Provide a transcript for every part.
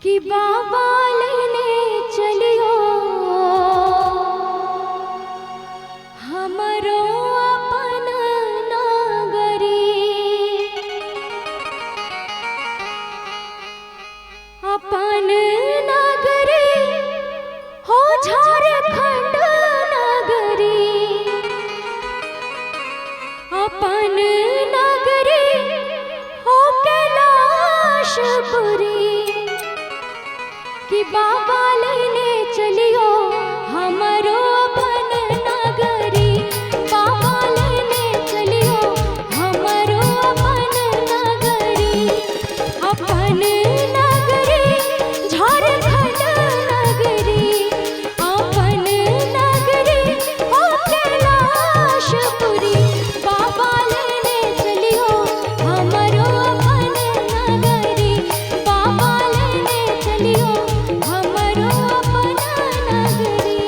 कि बाबा लेने चलियो हमरो अपन नगरी, अपन नगरी हो झारखंड नगरी, अपन नगरी हो कैलाशपुरी, कि बाबा लेने चलियो हमरो अपन नगरी, बाबा लेने चलियो हमरो अपन नगरी, अपन नगरी झारखंड नगरी, अपन नगरी हो कैलाशपुरी, बाबा लेने चलियो हमरो अपन नगरी, बाबा लेने चलियो हमरो अपन नगरी।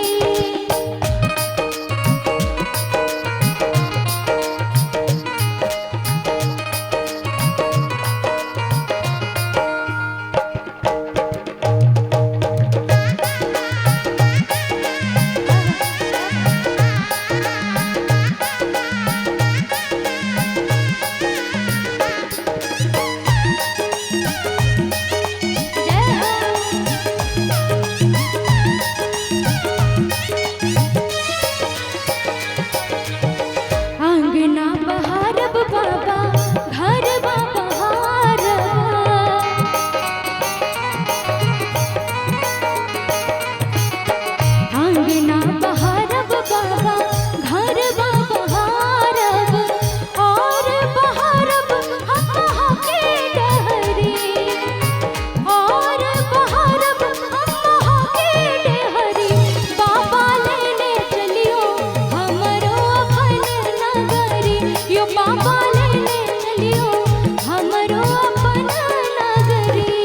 जय हो। आंगना बहारब बाबा घर बहारब, आंगना बहारब बाबा घर बहारब, और बहारब हम के डहरी, और बहारब हम के डहरी, बाबा लेने चलियो हमरो अपन नगरी, यो बाबा लेने चलियो हमरो अपन नगरी।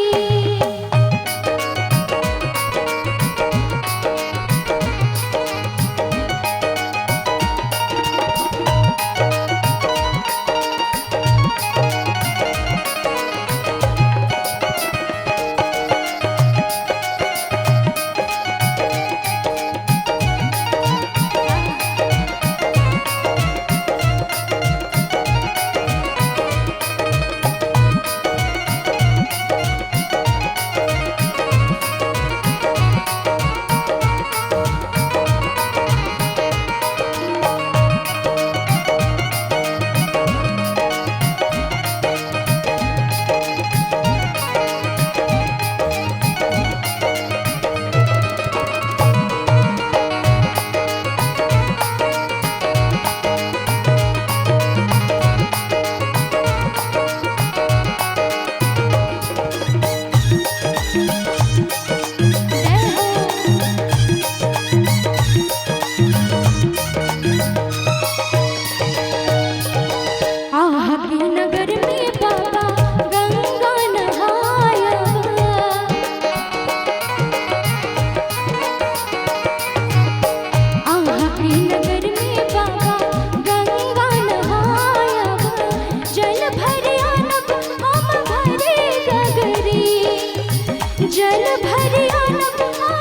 जय हो। आह के नगर में बाबा गंगा नहायब, आह के नगर में बाबा गंगा नहायब, जल भर आनब हम भरे गगरी, जल भर आनब हम